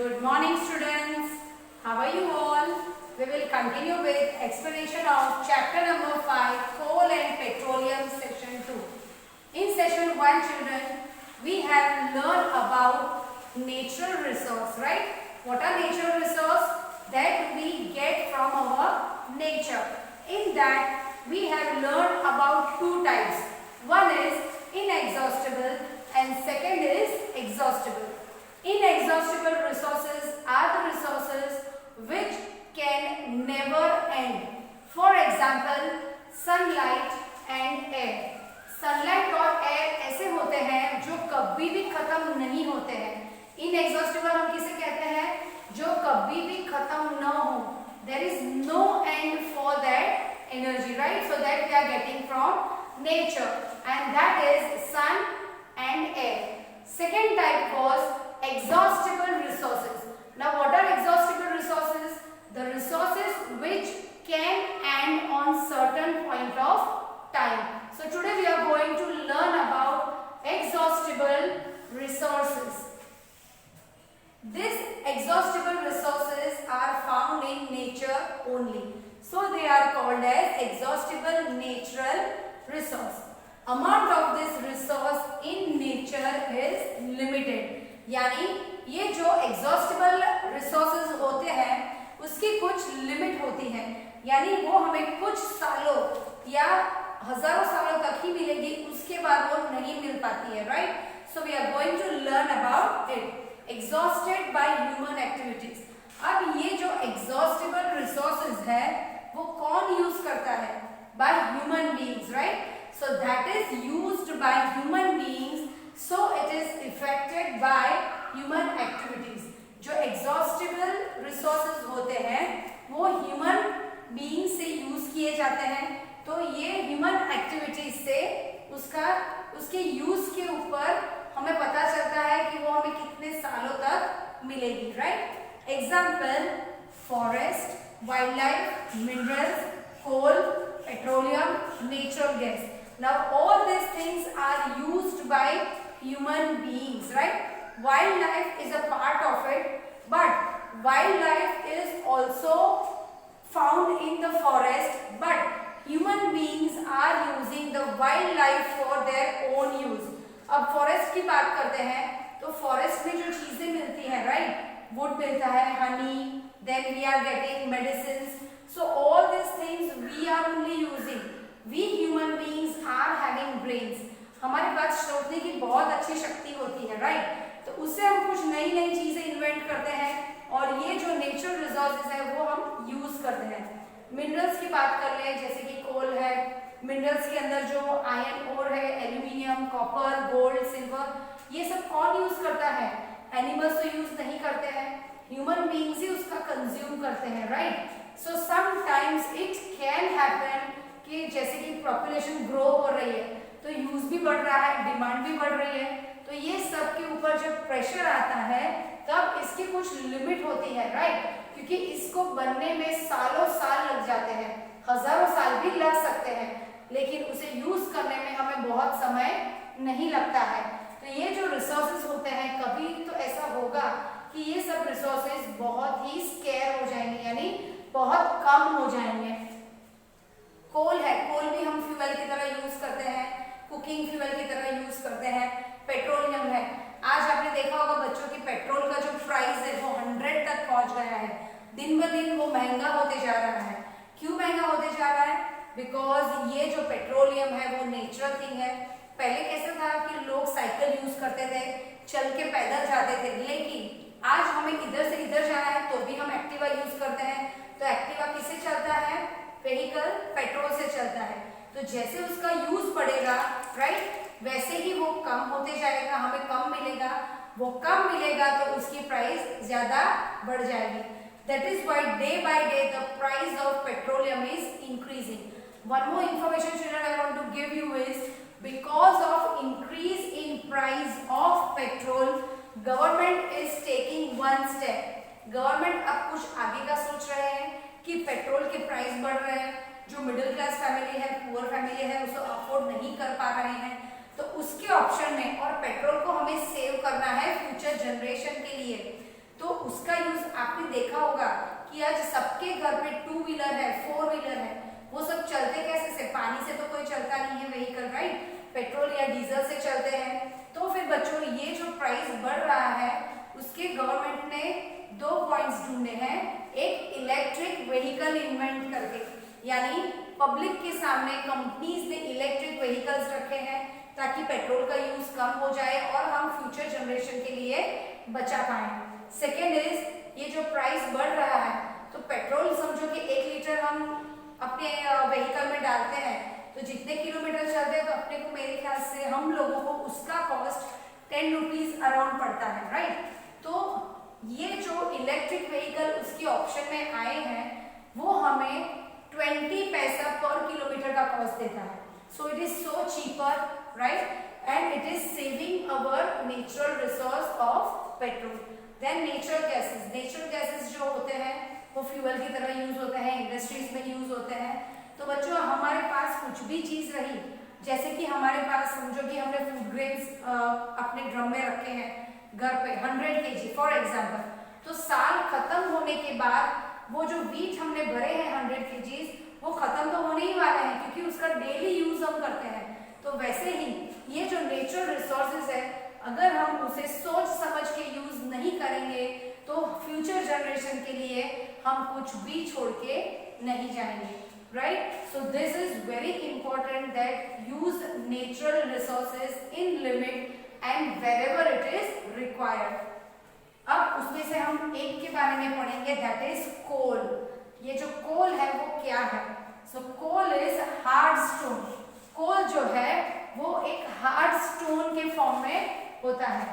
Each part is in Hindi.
Good morning, students. How are you all? We will continue with explanation of chapter number 5, Coal and Petroleum, section 2. In session 1, children, we have learned about natural resource, right? What are natural resource? That we get from our nature. In that, we have learned about two types. One is inexhaustible and second is exhaustible. Inexhaustible resources are the resources which can never end. For example, sunlight and air. Sunlight और एयर ऐसे होते हैं जो कभी भी खत्म नहीं होते हैं. इनएग्जॉस्टिबल हम किसे कहते हैं? जो कभी भी खत्म न हो. There is no end for that energy, right? So that we are getting from nature, and that is sun and air. Second type was exhaustible resources. Now what are exhaustible resources? The resources which can end on certain point of time. So today we are going to learn about exhaustible resources. These exhaustible resources are found in nature only. So they are called as exhaustible natural resource. Amount of this resource in nature is limited. यानी ये जो exhaustible resources होते हैं उसकी कुछ लिमिट होती है, यानी वो हमें कुछ सालों या हजारों सालों तक ही मिलेगी, उसके बाद वो नहीं मिल पाती है, right? So we are going to learn about it. Exhausted by human activities. अब ये जो exhaustible resources है वो कौन यूज करता है? By human beings, right? So that is used by human beings. So it is affected by human activities. जो exhaustible resources होते हैं वो human beings से यूज किए जाते हैं, तो ये human activities से उसके यूज के ऊपर हमें पता चलता है कि वो हमें कितने सालों तक मिलेगी, right? Example: forest, wildlife, minerals, coal, petroleum, natural gas. Now all these things are used by human beings, right? Wildlife is a part of it, but wildlife is also found in the forest, but human beings are using the wildlife for their own use. अब फॉरेस्ट की बात करते हैं तो फॉरेस्ट में जो चीजें मिलती हैं, राइट? वुड मिलता है, honey, then we are getting medicines. So all this things we are only using. We human beings are having brains. हमारे पास सोचने की बहुत अच्छी शक्ति होती है, राइट? तो उससे हम कुछ नई नई चीजें इन्वेंट करते हैं और ये जो नेचुरल रिसोर्सेज है वो हम यूज करते हैं. मिनरल्स की बात कर ले, जैसे कि कोल है. मिनरल्स के अंदर जो आयरन ओर है, एल्यूमिनियम, कॉपर, गोल्ड, सिल्वर, ये सब कौन यूज करता है? एनिमल्स तो यूज नहीं करते हैं, ह्यूमन बीइंग्स ही उसका कंज्यूम करते हैं, right? So sometimes it can happen कि जैसे कि पॉपुलेशन ग्रो हो रही है तो यूज भी बढ़ रहा है, डिमांड भी बढ़ रही है, तो ये सब के ऊपर जब प्रेशर आता है तब इसकी कुछ लिमिट होती है, राइट? क्योंकि इसको बनने में सालों साल लग जाते हैं, हजारों साल भी लग सकते हैं, लेकिन उसे यूज करने में हमें बहुत समय नहीं लगता है. तो ये जो रिसोर्सेज होते हैं कभी तो ऐसा होगा कि ये सब रिसोर्सेज बहुत ही स्केयर हो जाएंगे, यानी बहुत कम हो जाएंगे. कोल है, कोल भी हम फ्यूल की तरह यूज करते हैं, कुकिंग फ्यूल की तरह यूज करते हैं. पेट्रोलियम है, आज आपने देखा होगा बच्चों की पेट्रोल का जो प्राइस है वो 100 तक पहुंच गया है. दिन ब दिन वो महंगा होते जा रहा है. क्यों महंगा होते जा रहा है? बिकॉज ये जो पेट्रोलियम है वो नेचुरल थिंग है. पहले कैसे था कि लोग साइकिल यूज करते थे, चल के पैदल जाते थे, लेकिन आज हमें इधर से इधर जाना है तो भी हम एक्टिवा यूज करते हैं. तो एक्टिवा किससे चलता है? व्हीकल पेट्रोल से चलता है. तो जैसे उसका यूज बढ़ेगा, राइट, वैसे ही वो कम होते जाएगा, हमें कम मिलेगा. वो कम मिलेगा तो उसकी प्राइस ज्यादा बढ़ जाएगी. That is why day by day the price of petroleum is increasing. One more information, children, I want to give you is because of increase in price of petrol, government is taking one step. Government अब कुछ आगे का सोच रहे हैं कि पेट्रोल के प्राइस बढ़ रहे हैं, जो मिडिल क्लास फैमिली है, पुअर फैमिली है, उसे अफोर्ड नहीं कर पा रहे हैं, तो उसके ऑप्शन में, और पेट्रोल को हमें सेव करना है फ्यूचर जनरेशन के लिए, तो उसका यूज आपने देखा होगा कि आज सबके घर पे 2 व्हीलर है, 4 व्हीलर है, वो सब चलते कैसे से? पानी से तो कोई चलता नहीं है व्हीकल, राइट? पेट्रोल या डीजल से चलते हैं। तो फिर बच्चों ये जो प्राइस बढ़ रहा है उसके गवर्नमेंट ने 2 पॉइंट्स ढूंढे हैं। एक इलेक्ट्रिक व्हीकल इन्वेंट करके, यानी पब्लिक के सामने कंपनीज ने इलेक्ट्रिक व्हीकल्स रखे हैं ताकि पेट्रोल का यूज कम हो जाए और हम फ्यूचर जनरेशन के लिए बचा पाए। सेकेंड इज ये जो प्राइस बढ़ रहा है तो पेट्रोल समझो कि 1 लीटर हम अपने व्हीकल में डालते हैं तो जितने किलोमीटर चलते हैं तो अपने को मेरे ख्याल से हम लोगों को उसका कॉस्ट 10 रुपीज अराउंड पड़ता है, राइट? तो ये जो इलेक्ट्रिक व्हीकल उसके ऑप्शन में आए हैं वो हमें 20 पैसा पर किलोमीटर का कॉस्ट देता है। So it is so cheaper, right? And it is saving our natural resource of petrol. Then natural gases जो होते हैं वो फ्यूल की तरह यूज होते हैं, इंडस्ट्रीज में यूज होते हैं। तो बच्चों हमारे पास कुछ भी चीज रही, जैसे कि हमारे पास समझो कि हमने फूड ग्रेन्स अपने ड्रम में रखे हैं घर पे 100 kg फॉर एग्जाम्पल, तो साल खत्म होने के बाद वो जो वीट हमने भरे हैं 100 kg वो खत्म तो होने ही वाले हैं क्योंकि उसका डेली यूज हम करते हैं। तो वैसे ही ये जो नेचुरल रिसोर्सेज है अगर हम उसे सोच समझ के यूज नहीं करेंगे तो फ्यूचर जनरेशन के लिए हम कुछ भी छोड़ के नहीं जाएंगे, right? So this is very important that use natural resources in limit and wherever it is required. अब उसमें से हम एक के बारे में पढ़ेंगे, that is coal. ये जो coal है वो क्या है? So coal is hard stone. coal जो है वो एक hard stone के फॉर्म में होता है।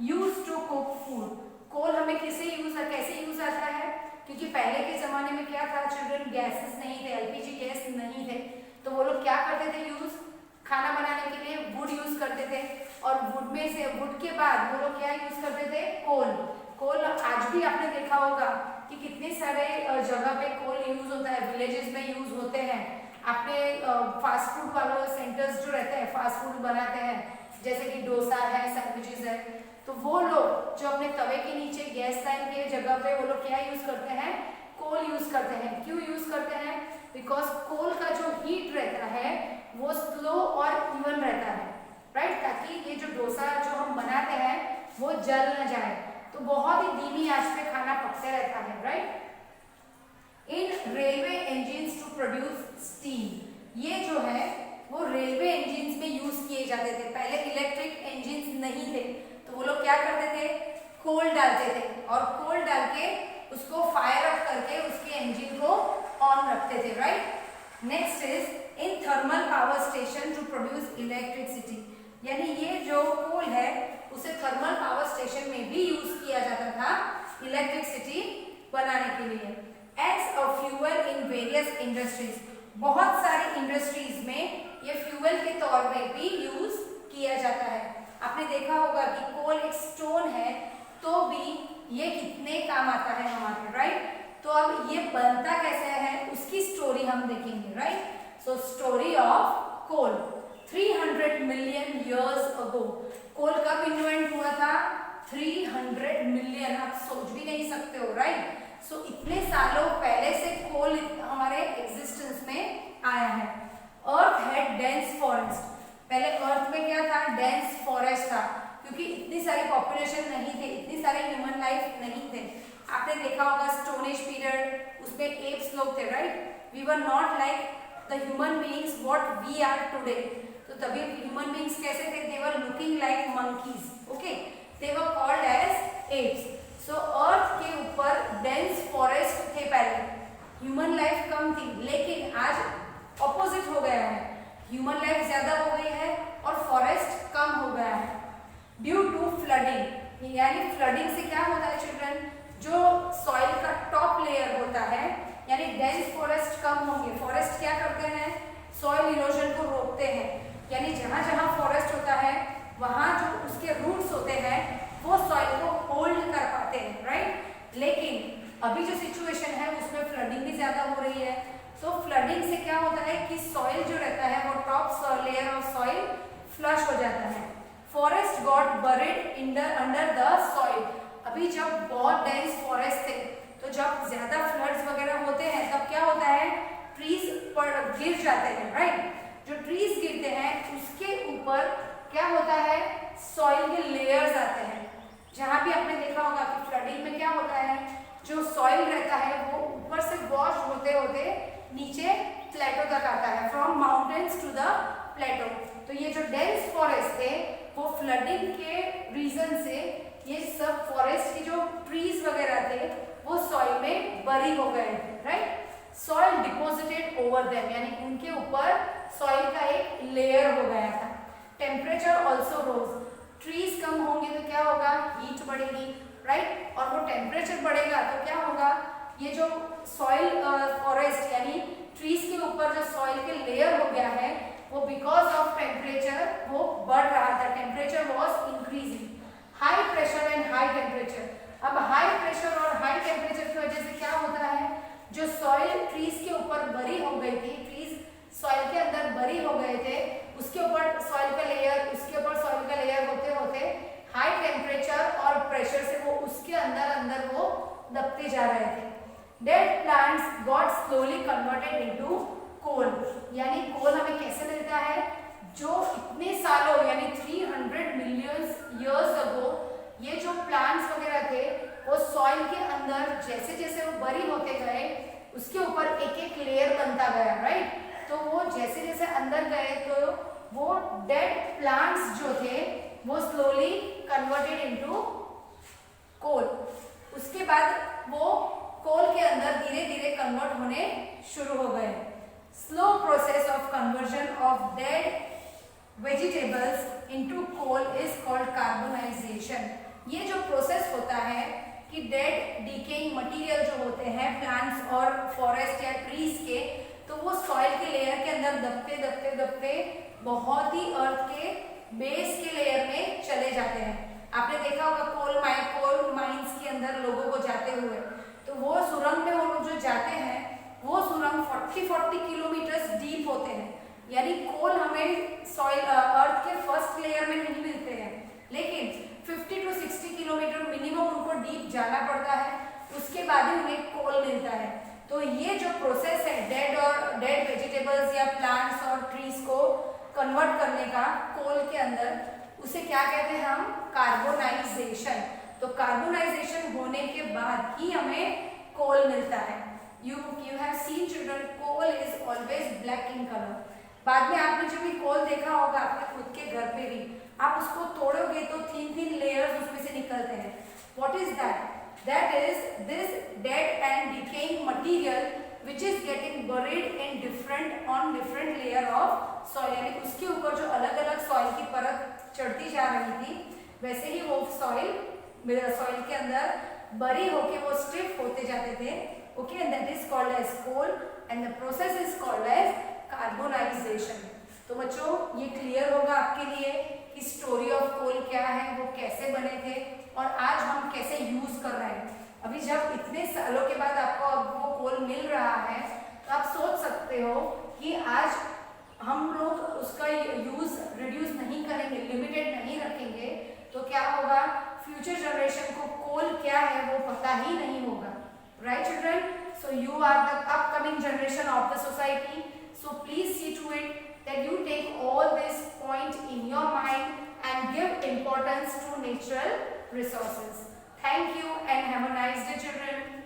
Used to cook food. coal हमें कैसे यूज आता है? क्योंकि पहले के जमाने में क्या था चिल्ड्रन, गैसेस नहीं थे, एलपीजी गैस नहीं थे, तो वो लोग क्या करते थे यूज, खाना बनाने के लिए वुड यूज करते थे और वुड में से वुड के बाद वो लोग क्या यूज करते थे, कोल। आज भी आपने देखा होगा कि कितने सारे जगह पे कोल यूज होता है, विलेजेस में यूज होते हैं। आपने फास्ट फूड वालों सेंटर्स जो रहते हैं फास्ट फूड बनाते हैं जैसे कि डोसा है, सैंडविचेस है, तो वो लोग जो अपने तवे के नीचे गैस लाइन के जगह पे वो लोग क्या यूज करते हैं, कोल यूज करते हैं। क्यों यूज करते हैं? बिकॉज कोल का जो हीट रहता है वो स्लो और इवन रहता है, राइट? ताकि ये जो डोसा जो हम बनाते हैं वो जल न जाए, तो बहुत ही धीमी आंच पे खाना पकते रहता है, right? In railway engines to produce steam, ये जो है वो रेलवे इंजिन्स में यूज किए जाते थे। पहले इलेक्ट्रिक इंजिन्स नहीं थे तो वो लोग क्या करते थे, कोल डालते थे और कोल डाल के उसको फायर अप करके उसके इंजन को ऑन रखते थे, right? Next is in thermal power station to produce electricity, यानी ये जो कोल है उसे थर्मल पावर स्टेशन में भी यूज किया जाता था इलेक्ट्रिसिटी बनाने के लिए। As a fuel in various industries, बहुत सारी इंडस्ट्रीज में ये फ्यूल के तौर में भी यूज किया जाता है। आपने देखा होगा कि कोल एक स्टोन है तो भी ये कितने काम आता है हमारे, राइट? तो अब ये बनता कैसे है उसकी स्टोरी हम देखेंगे, right? So story of coal. 300 million years ago, coal कब इन्वेंट हुआ था? 300 मिलियन, आप सोच भी नहीं सकते हो, राइट? सो इतने सालों पहले से कोल हमारे एग्जिस्टेंस में आया है। अर्थ हैड डेंस फॉरेस्ट, पहले अर्थ में क्या था, डेंस फॉरेस्ट था क्योंकि इतनी सारी पॉपुलेशन नहीं थे, इतनी सारी ह्यूमन लाइफ नहीं थे। आपने देखा होगा स्टोन एज पीरियड, उसमें एप्स लोग थे, right? We were not like the human beings what we are today. तो तभी ह्यूमन बीइंग्स कैसे थे? They were looking like monkeys, okay? They were called as apes. So earth के ऊपर डेंस फॉरेस्ट थे पहले, ह्यूमन लाइफ कम थी, लेकिन आज ऑपोजिट हो गया है, ह्यूमन लाइफ ज्यादा हो गई है और फॉरेस्ट कम हो गया है ड्यू टू फ्लडिंग। यानी फ्लडिंग से क्या होता है चिल्ड्रन, जो सॉइल का टॉप लेयर होता है, यानी डेंस फॉरेस्ट कम होंगे। फॉरेस्ट क्या करते हैं, सॉइल इरोजन को रोकते हैं, यानी जहां जहां फॉरेस्ट होता है वहां जो उसके रूट्स होते हैं वो सॉइल को होल्ड कर पाते हैं, राइट? लेकिन अभी जो सिचुएशन है उसमें फ्लडिंग भी ज्यादा हो रही है। तो फ्लडिंग से क्या होता है कि सॉइल जो रहता है वो top layer of soil flush हो जाता है। Forest got buried under the soil, अभी जब बहुत डेंस फॉरेस्ट थे तो जब ज्यादा फ्लड्स वगैरह होते हैं तब क्या होता है, ट्रीज पर गिर जाते हैं, राइट। जो ट्रीज गिरते हैं उसके ऊपर क्या होता है, सॉइल के लेयर्स आते हैं। जहां भी आपने देखा होगा कि फ्लडिंग में क्या होता है, जो सॉइल रहता है वो ऊपर से वॉश होते होते नीचे प्लेटो तक आता है, फ्रॉम माउंटेन्स टू द प्लेटो। तो ये जो डेंस फॉरेस्ट थे वो फ्लडिंग के रीजन से ये सब फॉरेस्ट की जो ट्रीज वगैरह थे वो सॉइल में बरी हो गए थे, right. Soil deposited over them, यानी उनके ऊपर सॉइल का एक लेयर हो गया था। टेम्परेचर ऑल्सो रोज, ट्रीज कम होंगे तो क्या होगा, हीट बढ़ेगी, राइट। और वो टेम्परेचर बढ़ेगा तो क्या होगा, ये जो सॉइल फॉरेस्ट यानी ट्रीज के ऊपर जो सॉइल के लेयर हो गया है वो बिकॉज ऑफ टेम्परेचर वो बढ़ रहा था, temperature was increasing. High pressure and high temperature, अब हाई प्रेशर और हाई टेम्परेचर की वजह से क्या होता है, जो सॉइल ट्रीज के ऊपर बरी हो गई थी, ट्रीज सॉइल के अंदर बरी हो गए थे, उसके ऊपर सॉइल का लेयर, उसके ऊपर सॉइल का लेयर होते होते हाई टेम्परेचर और प्रेशर से वो उसके अंदर अंदर वो दबते जा रहे थे। Dead plants got slowly converted into coal, यानी कोल हमें कैसे मिलता है, जो इतने सालों यानी 300 मिलियन इयर्स अगो ये जो प्लांट्स वगैरह थे वो सॉइल के अंदर जैसे जैसे वो बरी होते गए उसके ऊपर एक एक लेयर बनता गया, राइट। तो वो जैसे जैसे अंदर गए तो वो डेड प्लांट्स जो थे वो स्लोली कन्वर्टेड इनटू कोल। उसके बाद वो कोल के अंदर धीरे धीरे कन्वर्ट होने शुरू हो गए। Slow process of conversion of dead vegetables into coal is called carbonisation. ये जो प्रोसेस होता है कि डेड डिकेइंग मटेरियल जो होते हैं प्लांट्स और फॉरेस्ट या ट्रीज के, तो वो सॉइल के लेयर के अंदर दबते दबते दबते बहुत ही अर्थ के बेस के लेयर में चले जाते हैं। आपने देखा होगा कोल माइंस के अंदर लोगों को जाते हुए, तो वो सुरंग में वो लोग जो जाते हैं वो सुरंग 40-40 किलोमीटर डीप होते हैं, यानी कोल हमें सॉइल अर्थ के फर्स्ट लेयर में नहीं मिलते हैं, लेकिन 50 to 60 किलोमीटर मिनिमम उनको डीप जाना पड़ता है, उसके बाद ही उन्हें कोल मिलता है। तो ये जो प्रोसेस है डेड वेजिटेबल्स या प्लांट्स और ट्रीज को कन्वर्ट करने का कोल के अंदर, उसे क्या कहते हैं हम, कार्बोनाइजेशन। तो कार्बोनाइजेशन होने के बाद ही हमें कोल मिलता है। You have seen children, coal is always black in colour. बाद में आपने जब भी कोल देखा होगा अपने खुद के घर पे भी, आप उसको तोड़ोगे तो थिन लेयर्स उसमें से निकलते हैं। What is that? That is this dead and decaying material which is getting buried in different layer of soil, यानी उसके ऊपर जो अलग अलग सॉइल की परत चढ़ती जा रही थी वैसे ही वो सॉइल के अंदर बरी होके वो स्टिफ होते जाते थे। Okay, and that is called as coal and the process is called as carbonisation. तो बच्चों ये क्लियर होगा आपके लिए कि स्टोरी ऑफ कोल क्या है, वो कैसे बने थे और आज हम कैसे यूज कर रहे हैं। अभी जब इतने सालों के बाद आपको अब वो कोल मिल रहा है तो आप सोच सकते हो कि आज हम लोग उसका यूज रिड्यूस नहीं करेंगे, लिमिटेड नहीं रखेंगे तो क्या होगा, फ्यूचर जनरेशन को कोल क्या है वो पता ही नहीं होगा, right children. So you are the upcoming generation of the society, so please see to it that you take all this point in your mind and give importance to natural resources. Thank you and have a nice day children.